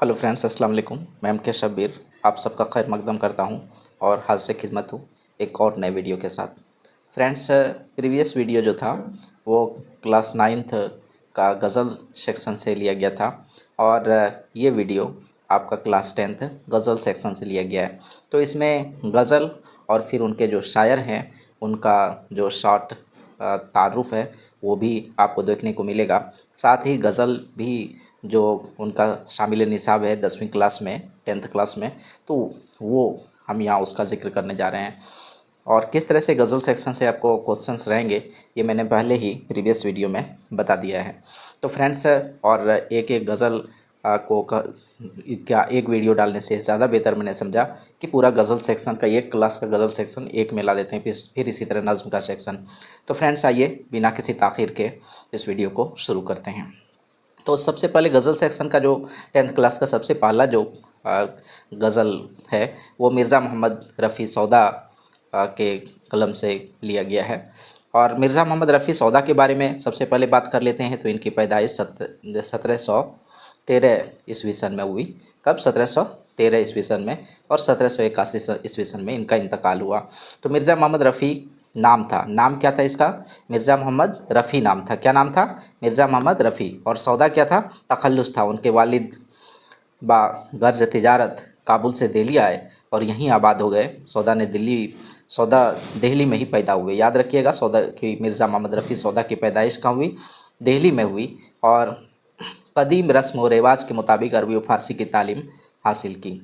Hello friends, अस्सलाम वालेकुम। मैं एम के शब्बीर आप सबका खैर मकदम करता हूं और हाथ से खिदमत हूं एक और नए वीडियो के साथ। फ्रेंड्स, प्रीवियस वीडियो जो था वो क्लास 9th का गज़ल सेक्शन से लिया गया था और ये वीडियो आपका क्लास 10th गज़ल सेक्शन से लिया गया है। तो इसमें गज़ल और फिर उनके जो शायर हैं उनका जो शॉर्ट तारुफ है वो भी आपको देखने को मिलेगा। साथ ही गज़ल भी जो उनका शामिल निसाब है 10वीं क्लास में 10th क्लास में, तो वो हम यहाँ उसका ज़िक्र करने जा रहे हैं। और किस तरह से गज़ल सेक्शन से आपको क्वेश्चंस रहेंगे ये मैंने पहले ही प्रीवियस वीडियो में बता दिया है। तो फ्रेंड्स, और एक एक गज़ल क्या एक वीडियो डालने से ज़्यादा बेहतर मैंने समझा कि पूरा गज़ल सेक्शन का एक क्लास का गज़ल सेक्शन एक में ला देते हैं, फिर इसी तरह नज़्म का सेक्शन। तो फ्रेंड्स, आइए बिना किसी ताख़ीर के इस वीडियो को शुरू करते हैं। तो सबसे पहले गज़ल सेक्शन का जो 10th क्लास का सबसे पहला जो गज़ल है वो मिर्ज़ा मोहम्मद रफ़ी सौदा के कलम से लिया गया है। और मिर्ज़ा मोहम्मद रफ़ी सौदा के बारे में सबसे पहले बात कर लेते हैं। तो इनकी पैदाइश 1713 ईस्वी सन में हुई। कब? 1713 ईस्वी सन में। और 1781 ईस्वी सन में इनका इंतकाल हुआ। तो मिर्ज़ा मोहम्मद रफ़ी नाम था। नाम क्या था इसका? मिर्ज़ा मोहम्मद रफ़ी नाम था। क्या नाम था? मिर्ज़ा मोहम्मद रफ़ी। और सौदा क्या था? तखल्लुस था। उनके वालिद गर्ज तिजारत काबुल से दिल्ली आए और यहीं आबाद हो गए। सौदा दिल्ली में ही पैदा हुए। याद रखिएगा, सौदा की मिर्ज़ा मोहम्मद रफ़ी सौदा की पैदाइश कहाँ हुई? दिल्ली में हुई। और कदीम रस्म व रिवाज के मुताबिक अरबी व फ़ारसी की तालीम हासिल की।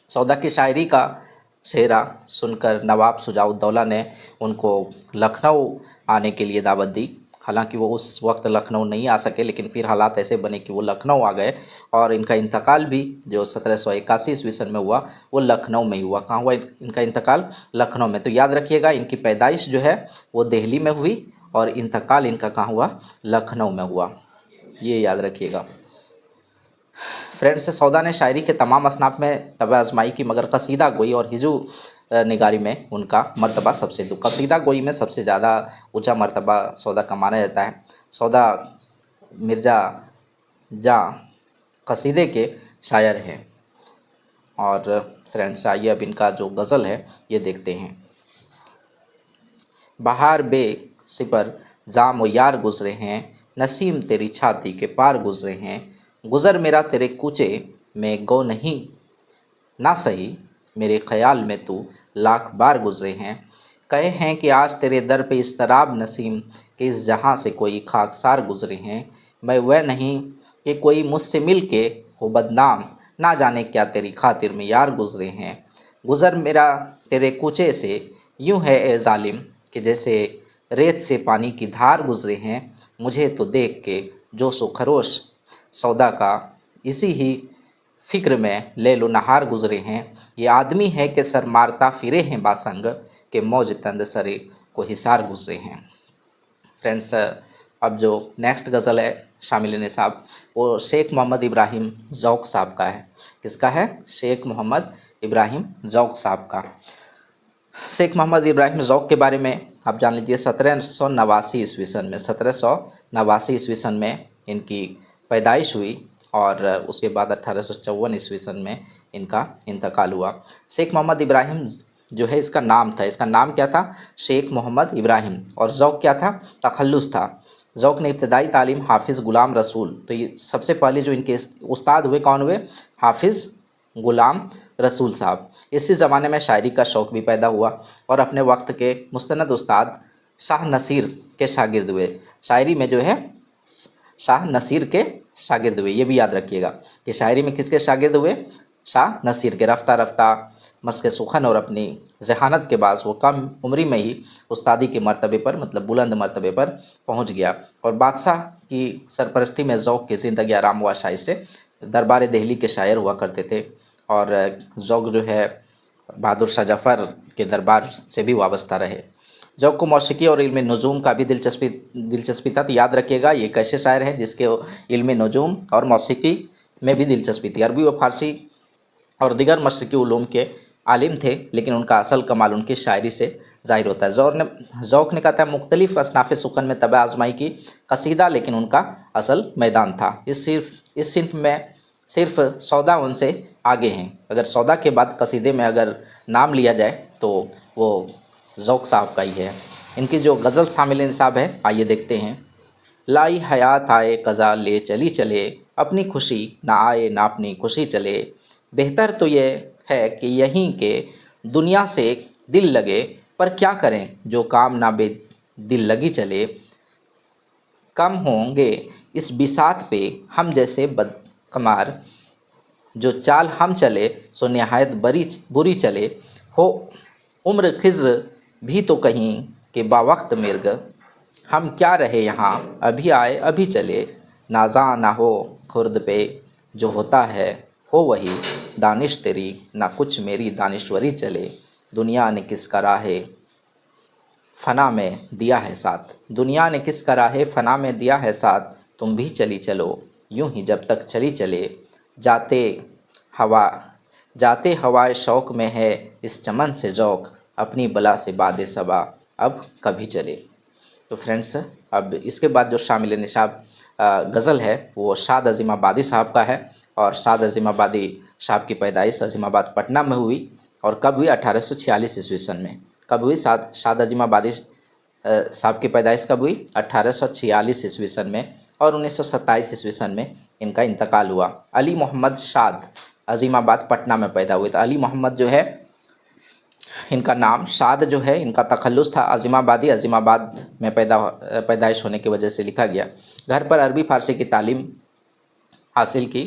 सौदा की शायरी का सेहरा सुनकर नवाब शुजाउद्दौला ने उनको लखनऊ आने के लिए दावत दी। हालांकि वो उस वक्त लखनऊ नहीं आ सके, लेकिन फिर हालात ऐसे बने कि वो लखनऊ आ गए। और इनका इंतकाल भी जो 1781 ईस्वी सन में हुआ वो लखनऊ में ही हुआ। कहाँ हुआ इनका इंतकाल? लखनऊ में। तो याद रखिएगा, इनकी पैदाइश जो है वो दिल्ली में हुई और इंतकाल इनका कहाँ हुआ? लखनऊ में हुआ। ये याद रखिएगा। फ्रेंड्स, सौदा ने शायरी के तमाम असनाफ में तब आजमाई की, मगर कसीदा गोई और हिजू निगारी में उनका मर्तबा सबसे कसीदा गोई में सबसे ज़्यादा ऊंचा मर्तबा सौदा का माना जाता है। सौदा मिर्ज़ा जा कसीदे के शायर हैं। और फ्रेंड्स, आइए अब इनका जो गज़ल है ये देखते हैं। बहार बे सिपर जाम व यार गुज़रे हैं, नसीम तेरी छाती के पार गुज़रे हैं। गुज़र मेरा तेरे कूचे में गो नहीं, ना सही मेरे ख़याल में तू लाख बार गुज़रे हैं। कहे हैं कि आज तेरे दर पे इस्तराब नसीम कि इस जहाँ से कोई खाकसार गुज़रे हैं। मैं वह नहीं कि कोई मुझसे मिल के हो बदनाम, ना जाने क्या तेरी खातिर में यार गुज़रे हैं। गुज़र मेरा तेरे कूचे से यूँ है ए ज़ालिम कि जैसे रेत से पानी की धार गुज़रे हैं। मुझे तो देख के जोश व खरोश सौदा का इसी ही फ़िक्र में लैलो नहार गुज़रे हैं। ये आदमी है कि सर मारता फिरे हैं बासंग के मौज तंद सरे को हिसार गुज़रे हैं। फ्रेंड्स, अब जो नेक्स्ट गज़ल है शामिल निसाब वो शेख मोहम्मद इब्राहिम ज़ौक़ साहब का है। किसका है? शेख मोहम्मद इब्राहिम ज़ौक़ साहब का। शेख मोहम्मद इब्राहिम ज़ौक़ के बारे में आप जान लीजिए। 1789 ईस्वी सन में 1789 ईस्वी सन में इनकी पैदाइश हुई और उसके बाद 1854 ईस्वी सन में इनका इंतकाल हुआ। शेख मोहम्मद इब्राहिम जो है इसका नाम था। इसका नाम क्या था? शेख मोहम्मद इब्राहिम। और ज़ौक़ क्या था? तखल्लुस था। ज़ौक़ ने इब्तदाई तालीम हाफिज़ ग़ुलाम रसूल, तो ये सबसे पहले जो इनके उस्ताद हुए कौन हुए? हाफिज़ ग़ुलाम रसूल साहब। इसी ज़माने में शायरी का शौक़ भी पैदा हुआ और अपने वक्त के मुस्तनद उस्ताद शाह नसीर के शागिर्द हुए। शायरी में जो है शाह नसीर के शागिर्द हुए। ये भी याद रखिएगा कि शायरी में किसके शागिर्द हुए? शाह नसीर के। रफ्ता रफ्ता मस्क सुखन और अपनी जहानत के बाद वो कम उम्री में ही उस्तादी के मर्तबे पर, मतलब बुलंद मर्तबे पर पहुंच गया। और बादशाह की सरपरस्ती में ज़ौक़ की ज़िंदगी आराम व आसाइश से दरबार दिल्ली के शायर हुआ करते थे। और ज़ौक़ जो है बहादुर शाह जफ़र के दरबार से भी वाबस्ता रहे। ज़ौक़ को मौसीकी और इल्म नजूम का भी दिलचस्पी था। तो याद रखिएगा ये कैसे शायर हैं जिसके इल्म नजूम और मौसीकी में भी दिलचस्पी थी। अरबी व फ़ारसी और दीगर मशरिकी उलूम के आलिम थे, लेकिन उनका असल कमाल उनकी शायरी से ज़ाहिर होता है। ज़ौक़ ने कहता है मुख्तलिफ़ असनाफ़ सुखन में तब आज़माई की कसीदा, लेकिन उनका असल मैदान था। इस सिन्फ में सिर्फ सौदा उनसे आगे हैं। अगर सौदा के बाद कसीदे में अगर नाम लिया जाए तो वो ज़ौक़ साहब का ही है। इनकी जो गज़ल शामिल निसाब है, आइए देखते हैं। लाई हयात आए कज़ा ले चली चले, अपनी खुशी ना आए ना अपनी खुशी चले। बेहतर तो ये है कि यहीं के दुनिया से दिल लगे, पर क्या करें जो काम ना बे दिल लगी चले। कम होंगे इस बिसात पे हम जैसे बदकमार, जो चाल हम चले सो नहायत बरी बुरी चले। हो उम्र खिज़्र भी तो कहीं के बावक्त मिर्ग, हम क्या रहे यहाँ अभी आए अभी चले। नाज़ा ना हो खुर्द पे जो होता है, हो वही दानिश तेरी ना कुछ मेरी दानिश्वरी चले। दुनिया ने किसका राहे फ़ना में दिया है साथ, दुनिया ने किसका राहे फ़ना में दिया है साथ। तुम भी चली चलो यूं ही जब तक चली चले। जाते हवा जाते हवाए शौक़ में है इस चमन से ज़ौक़, अपनी बला से बादे सबा अब कभी चले। तो फ्रेंड्स, अब इसके बाद जो शामिल निसाब गज़ल है वो शाद अज़ीमाबादी साहब का है। और शाद अज़ीमाबादी साहब की पैदाइश अज़ीमाबाद पटना में हुई। और कब हुई? 1846 ईस्वी सन में। कब हुई? शाद अज़ीमाबादी साहब की पैदाइश कब हुई? 1846 ईस्वी सन में। और 1927 ईस्वी सन में इनका इंतकाल हुआ। अली मोहम्मद शाद अज़ीमाबाद पटना में पैदा हुए। तो अली मोहम्मद जो है इनका नाम, शाद जो है इनका तखल्लुस था। अज़ीमाबादी अज़ीमाबाद में पैदाइश होने की वजह से लिखा गया। घर पर अरबी फ़ारसी की तालीम हासिल की।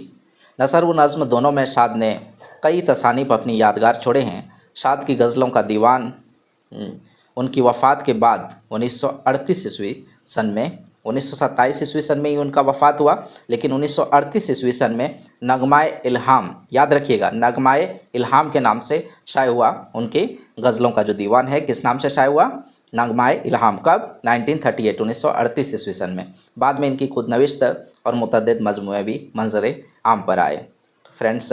नसर व नज़्म दोनों में शाद ने कई तसानीफ़ अपनी यादगार छोड़े हैं। शाद की गज़लों का दीवान उनकी वफ़ात के बाद 1938 ईस्वी सन में, 1927 ईस्वी सन में ही उनका वफ़ात हुआ, लेकिन 1938 ईस्वी सन में नगमाए इल्हाम, याद रखिएगा, नगमाए इल्हाम के नाम से शाये हुआ। उनकी गज़लों का जो दीवान है किस नाम से शाये हुआ? नगमाए इल्हाम। कब? 1938 1938 ईस्वी सन में। बाद में इनकी खुदनविश्त और मुतअद्दिद मजमूए भी मंजर आम पर आए। तो फ्रेंड्स,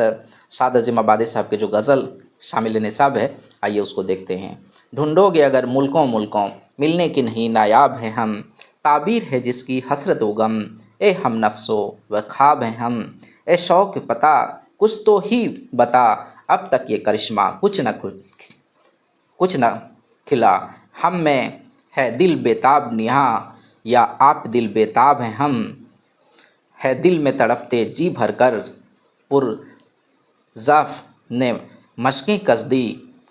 शाद अज़ीमाबादी साहब के जो गज़ल शामिल निसाब है, आइए उसको देखते हैं। ढूंढोगे अगर मुल्कों मुल्कों, मिलने की नहीं नायाब हैं हम। ताबीर है जिसकी हसरत व गम, ए हम नफ्सो व ख्वाब हैं हम। ए शौक़ पता कुछ तो ही बता, अब तक ये करिश्मा कुछ न खिला। हम में है दिल बेताब निहा, या आप दिल बेताब हैं हम। है दिल में तड़पते जी भर कर, पुरज़ाफ़ ने मशक़ें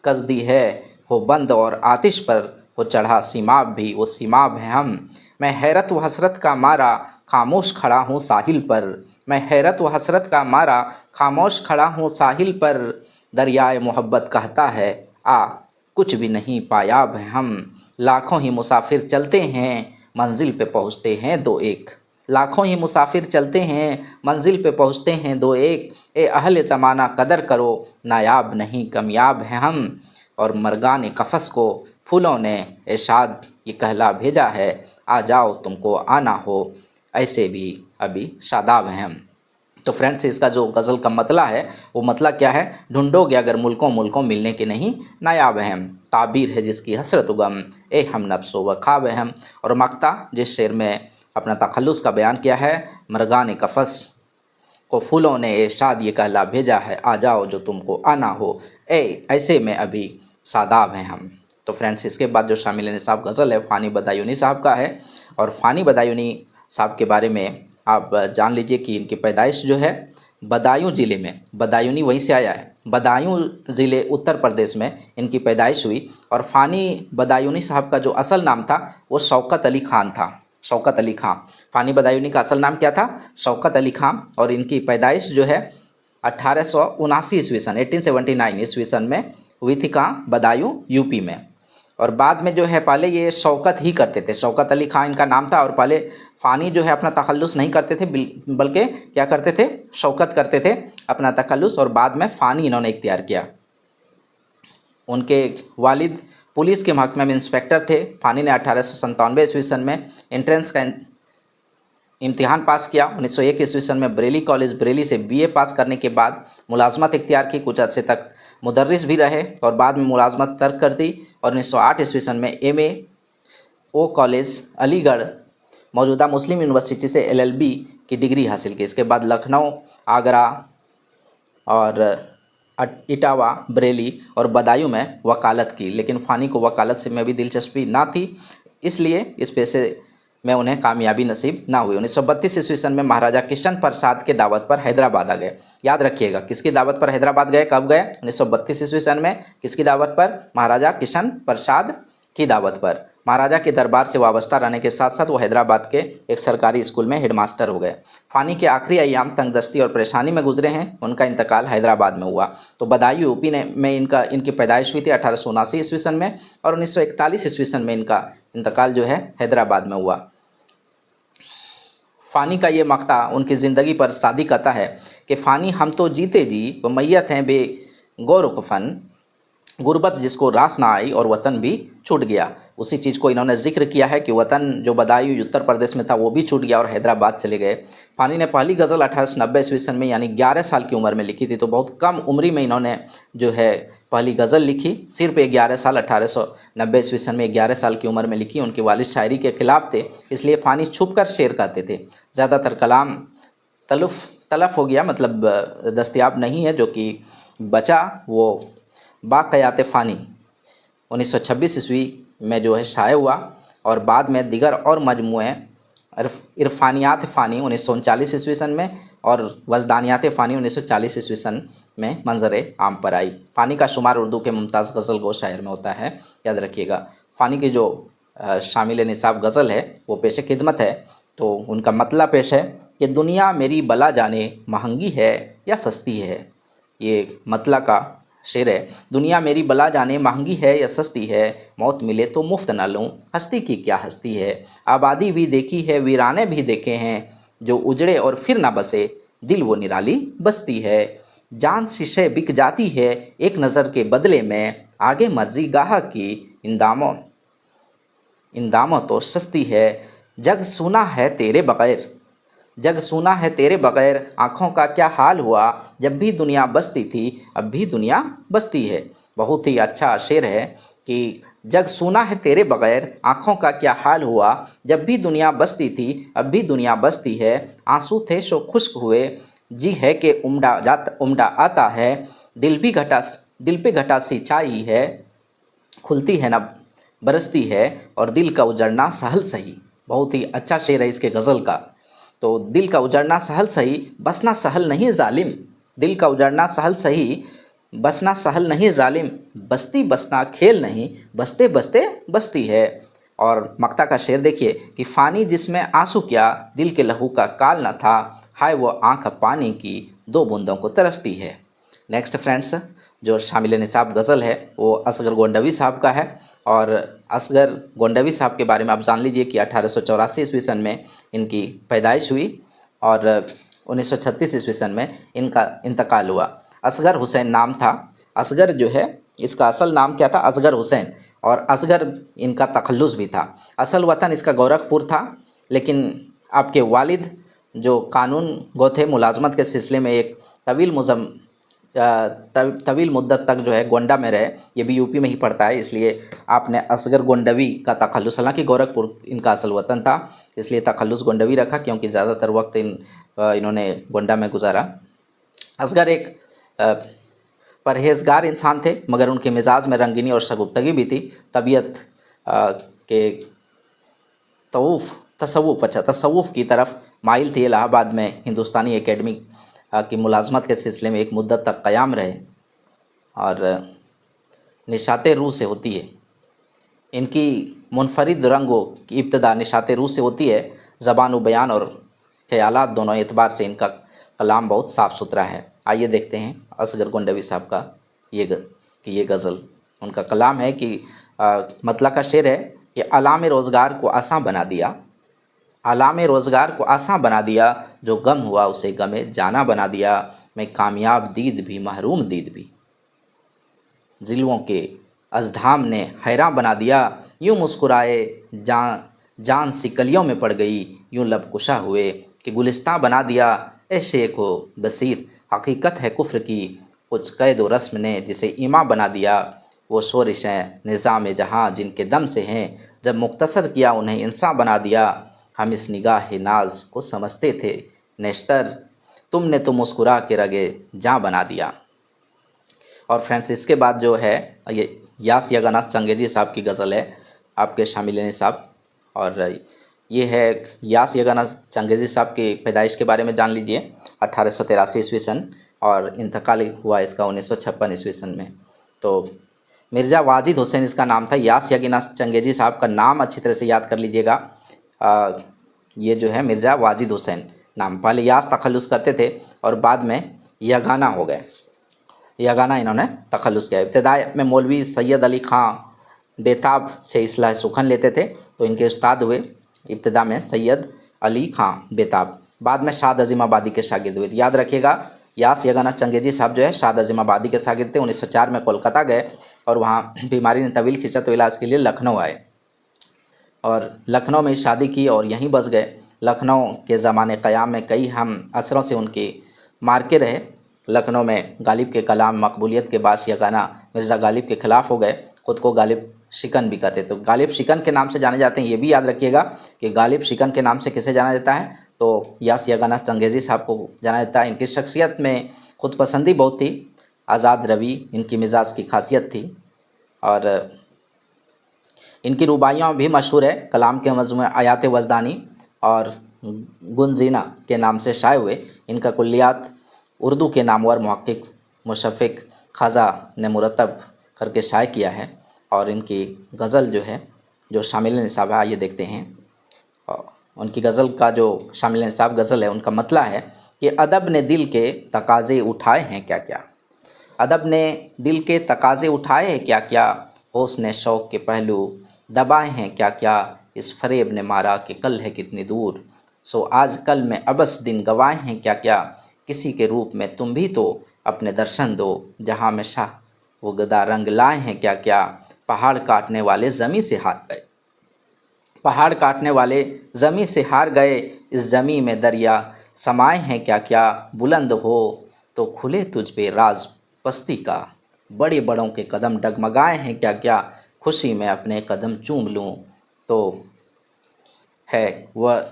कसदी है। हो बंद और आतिश पर हो चढ़ा सीमाब भी, वो सीमाब हैं हम। मैं हैरत व हसरत का मारा खामोश खड़ा हूँ साहिल पर। मैं हैरत व हसरत का मारा खामोश खड़ा हूँ साहिल पर। दरियाए मोहब्बत कहता है आ, कुछ भी नहीं पायाब हैं हम। लाखों ही मुसाफिर चलते हैं मंजिल पे पहुँचते हैं दो एक। लाखों ही मुसाफिर चलते हैं मंजिल पे पहुँचते हैं दो एक। ए अहले ज़माना कदर करो, नायाब नहीं कमियाब हैं हम। और मरगान कफ़स को फूलों ने इरशाद ये कहला भेजा है, आ जाओ तुमको आना हो, ऐसे भी अभी शादाब हैं हम। तो फ्रेंड्स, इसका जो गज़ल का मतला है वो मतला क्या है? ढूंढोगे अगर मुल्कों मुल्कों, मिलने के नहीं नायाब हैं हम। ताबीर है जिसकी हसरत गम, ए हम नफ्सो व ख्वाब हैं हम। और मक्ता, जिस शेर में अपना तखल्लुस का बयान किया है, मरगान कफ़स को फूलों ने इरशाद ये कहला भेजा है, आ जाओ जो तुमको आना हो, ऐसे में अभी सादाब हैं हम। तो फ्रेंड्स, इसके बाद जो शामिल निसाब गज़ल है फ़ानी बदायूनी साहब का है। और फ़ानी बदायूनी साहब के बारे में आप जान लीजिए कि इनकी पैदाइश जो है बदायूं ज़िले में, बदायूनी वहीं से आया है, बदायूं ज़िले उत्तर प्रदेश में इनकी पैदाइश हुई। और फ़ानी बदायूनी साहब का जो असल नाम था वो शौकत अली ख़ान था। शौकत अली ख़ान, फ़ानी बदायूनी का असल नाम क्या था? शौकत अली ख़ान। और इनकी पैदाइश जो है 1879 ईस्वी सन, 1879 ईस्वी सन में हुई थी। कहाँ? बदायूं, यूपी में। और बाद में जो है पहले ये शौकत ही करते थे, शौकत अली ख़ान इनका नाम था। और पहले फ़ानी जो है अपना तखल्लुस नहीं करते थे, बल्कि क्या करते थे? शौकत करते थे अपना तखल्लुस, और बाद में फ़ानी इन्होंने इख्तियार किया। उनके वालिद पुलिस के महकमे में इंस्पेक्टर थे। फ़ानी ने 1897 ईस्वी सन में एंट्रेंस का इम्तिहान पास किया। 1901 ईस्वी सन में बरेली कॉलेज बरेली से बीए पास करने के बाद मुलाजमत इख्तियार की। कुछ अर्से तक मुदर्रिस भी रहे और बाद में मुलाजमत तर्क कर दी। और 1908 ईस्वी सन में MAO कॉलेज अलीगढ़, मौजूदा मुस्लिम यूनिवर्सिटी से LLB की डिग्री हासिल की। इसके बाद लखनऊ आगरा और इटावा, बरेली और बदायूं में वकालत की, लेकिन फ़ानी को वकालत से में भी दिलचस्पी ना थी, इसलिए इस पेशे में उन्हें कामयाबी नसीब ना हुई। 1932 ईस्वी सन में महाराजा किशन प्रसाद के दावत पर हैदराबाद आ गए। याद रखिएगा, किसकी दावत पर हैदराबाद गए, कब गए? 1932 ईस्वी सन में। किसकी दावत पर? महाराजा किशन प्रसाद की दावत पर। महाराजा के दरबार से वाबस्ता रहने के साथ साथ वो हैदराबाद के एक सरकारी स्कूल में हेडमास्टर हो गए। फ़ानी के आखिरी अय्याम तंगदस्ती और परेशानी में गुजरे हैं। उनका इंतकाल हैदराबाद में हुआ। तो बदायूं यूपी में इनकी पैदाइश हुई थी 1879 ईस्वी सन में, और 1941 ईस्वी सन में इनका इंतकाल जो है हैदराबाद में हुआ। फ़ानी का ये मक्ता उनकी ज़िंदगी पर सादी कहता है कि फ़ानी हम तो जीते जी, वो मैयत हैं बे गौर कफन, गुर्बत जिसको रास ना आई और वतन भी छूट गया। उसी चीज़ को इन्होंने जिक्र किया है कि वतन जो बदायूं उत्तर प्रदेश में था वो भी छूट गया और हैदराबाद चले गए। फ़ानी ने पहली गज़ल 1890 ईस्वी सन में यानी 11 साल की उम्र में लिखी थी। तो बहुत कम उम्र में इन्होंने जो है पहली गज़ल लिखी, सिर्फ 11 साल, 1890 ईस्वी सन में 11 साल की उम्र में लिखी। उनके वालिद शायरी के खिलाफ थे, इसलिए फ़ानी छुप कर शेर कहते थे। ज़्यादातर कलाम तलफ हो गया, मतलब दस्तयाब नहीं है। जो कि बचा वो बाक़यात फ़ानी 1926 ईस्वी में जो है शाये हुआ, और बाद में दिगर और मजमूए इरफानियात फ़ानी 1939 ईस्वी सन में और वजदानियात फ़ानी 1940 ईस्वी सन में मंजर आम पर आई। फ़ानी का शुमार उर्दू के मुमताज़ गज़ल गो शायर में होता है, याद रखिएगा। फ़ानी की जो शामिल निसाब गज़ल है वो पेश खिदमत है। तो उनका मतला पेश है कि दुनिया मेरी बला जाने महंगी है या सस्ती है। ये मतला का शेर है। दुनिया मेरी बला जाने महंगी है या सस्ती है, मौत मिले तो मुफ्त न लूँ, हस्ती की क्या हस्ती है। आबादी भी देखी है, वीराने भी देखे हैं, जो उजड़े और फिर ना बसे, दिल वो निराली बस्ती है। जान शीशे बिक जाती है एक नज़र के बदले में, आगे मर्जी गाहक की इन दामों तो सस्ती है। जग सुना है तेरे बग़ैर, जग सुना है तेरे बग़ैर, आँखों का क्या हाल हुआ, जब भी दुनिया बसती थी अब भी दुनिया बसती है। बहुत ही अच्छा शेर है कि जग सुना है तेरे बग़ैर, आँखों का क्या हाल हुआ, जब भी दुनिया बसती थी अब भी दुनिया बसती है। आंसू थे सो खुश्क हुए, जी है कि उमड़ा आता है, दिल पे घटा सिंचाई है, खुलती है ना बरसती है, और दिल का उजड़ना सहल सही। बहुत ही अच्छा शेर है इसके गज़ल का। तो दिल का उजड़ना सहल सही, बसना सहल नहीं ज़ालिम, दिल का उजड़ना सहल सही, बसना सहल नहीं ज़ालिम, बसती बसना खेल नहीं, बसते बसते बसती है। और मक्ता का शेर देखिए कि फ़ानी जिसमें आंसू क्या, दिल के लहू का काल न था, हाय वो आँख पानी की दो बूंदों को तरसती है। नेक्स्ट फ्रेंड्स, जो शामिल निसाब गज़ल है वो असगर गोंडवी साहब का है। और असगर गोंडवी साहब के बारे में आप जान लीजिए कि 1884 ईस्वी सन में इनकी पैदाइश हुई और 1936 ईस्वी सन में इनका इंतकाल हुआ। असगर हुसैन नाम था। असगर जो है इसका असल नाम क्या था? असगर हुसैन। और असगर इनका तखल्लुस भी था। असल वतन इसका गोरखपुर था, लेकिन आपके वालिद जो कानून गो थे, मुलाजमत के सिलसिले में एक तवील मुद्दत तक जो है गोंडा में रहे। ये भी यूपी में ही पड़ता है, इसलिए आपने असगर गोंडवी का तखल्लुस, हालांकि गोरखपुर इनका असल वतन था, इसलिए तखल्लुस गोंडवी रखा क्योंकि ज़्यादातर वक्त इन्होंने गोंडा में गुजारा। असगर एक परहेजगार इंसान थे, मगर उनके मिजाज में रंगीनी और शगुफ्तगी भी थी। तबीयत के तसव्वुफ़ की तरफ माइल थी। इलाहाबाद में हिंदुस्तानी एकेडमी की मुलाजमत के सिलसिले में एक मुद्दत तक क़याम रहे और निशात रूह से होती है। इनकी मुनफरिद रंगों की इब्तदा निशात रूह से होती है। ज़बान व बयान और ख़यालात दोनों एतबार से इनका कलाम बहुत साफ़ सुथरा है। आइए देखते हैं असगर गोंडवी साहब का ये गज़ल। उनका कलाम है कि मतला का शेर है कि आलाम रोज़गार को आसान बना दिया, आलाम रोज़गार को आसान बना दिया, जो गम हुआ उसे गमे जाना बना दिया। मैं कामयाब दीद भी महरूम दीद भी, जिलवों के अज़धाम ने हैरान बना दिया। यूँ मुस्कुराए जान सिकलियों में पड़ गई, यूँ लब कुशा हुए कि गुलिस्तां बना दिया। ए शेख व बसीत हकीकत है कुफ्र की, कुछ कैद व रस्म ने जिसे ईमान बना दिया। वो शोरिशें निज़ाम जहाँ जिनके दम से हैं, जब मुख्तसर किया उन्हें इंसान बना दिया। हम इस निगाह नाज को समझते थे नेश्तर, तुमने तो मुस्कुरा के रगे जाँ बना दिया। और फ्रेंड्स इसके बाद जो है ये यास यगाना चंगेजी साहब की गज़ल है, आपके शामिल साहब। और ये है यास यगाना चंगेजी साहब की पैदाइश के बारे में जान लीजिए, 1883 ईस्वी सन, और इंतकाल हुआ इसका 1956 ईस्वी सन में। तो मिर्ज़ा वाजिद हुसैन इसका नाम था। यास यगाना चंगेजी साहब का नाम अच्छी तरह से याद कर लीजिएगा। ये जो है मिर्ज़ा वाजिद हुसैन नाम, पहले यास तखल्लुस करते थे और बाद में यगाना हो गए। यगाना इन्होंने तखल्लुस किया। इब्तदा में मौलवी सैयद अली ख़ां बेताब से इस्लाह सुखन लेते थे, तो इनके उस्ताद हुए इब्तदा में सैयद अली ख़ां बेताब, बाद में शाद अज़ीमाबादी के शागिर्द हुए। याद रखिएगा, यास यगाना चंगेजी साहब जो है शाद अज़ीमाबादी के शागिर्द थे। 1904 में कोलकाता गए और वहाँ बीमारी ने तवील खींचा तो इलाज के लिए लखनऊ आए और लखनऊ में शादी की और यहीं बस गए। लखनऊ के ज़माने क़याम में कई हम असरों से उनके मार्के रहे। लखनऊ में गालिब के कलाम मकबूलियत के बाद यगाना मिर्ज़ा गालिब के ख़िलाफ़ हो गए, ख़ुद को गालिब शिकन भी कहते। तो गालिब शिकन के नाम से जाने जाते हैं। ये भी याद रखिएगा कि गालिब शिकन के नाम से किसे जाना जाता है, तो यास यगाना चंगेजी साहब को जाना जाता है। इनकी शख्सियत में ख़ुद पसंदी बहुत थी, आज़ाद रवी इनकी मिजाज की खासियत थी। और इनकी रुबाइयाँ भी मशहूर है, कलाम के मजमूए आयात वजदानी और गुंजीना के नाम से शाये हुए। इनका कुल्लियात उर्दू के नामवर मुहक्किक मुशफ़िक़ ख़ाज़ा ने मुरतब करके शाये किया है। और इनकी गज़ल जो है जो शामिल निसाब है, ये देखते हैं। और उनकी गज़ल का जो शामिल निसाब गज़ल है, उनका मतला है कि अदब ने दिल के तकाज़े उठाए हैं क्या क्या, अदब ने दिल के तकाज़े उठाए हैं क्या क्या, होश ने शौक़ के पहलू दबाए हैं क्या क्या, इस फ़रेब ने मारा कि कल है कितनी दूर, सो आज कल में अबस दिन गवाए हैं क्या क्या, किसी के रूप में तुम भी तो अपने दर्शन दो, जहाँ में शाह वो गदा रंग लाए हैं क्या क्या, पहाड़ काटने वाले ज़मीं से हार गए, पहाड़ काटने वाले ज़मीं से हार गए, इस ज़मीं में दरिया समाए हैं क्या क्या, बुलंद हो तो खुले तुझ पे राज पस्ती का, बड़े बड़ों के कदम डगमगाए हैं क्या क्या, खुशी में अपने कदम चूम लूँ तो है वह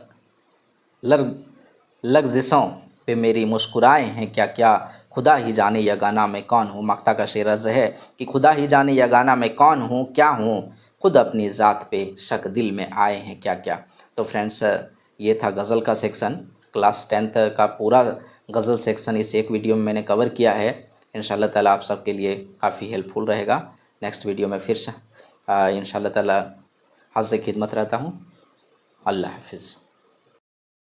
लर्ज़िशों पे मेरी मुस्कुराए हैं क्या क्या, खुदा ही जाने यगाना मैं कौन हूँ। मक्ता का शेर अर्ज़ है कि खुदा ही जाने यगाना मैं कौन हूँ क्या हूँ, खुद अपनी ज़ात पे शक दिल में आए हैं क्या क्या। तो फ्रेंड्स ये था गज़ल का सेक्शन, क्लास 10th का पूरा गज़ल सेक्शन इस एक वीडियो में मैंने कवर किया है। इंशाल्लाह ताला आप सबके लिए काफ़ी हेल्पफुल रहेगा। नेक्स्ट वीडियो में फिर से इंशाल्लाह ताला हाज़िर खिदमत रहता हूँ। अल्लाह हाफ़िज़।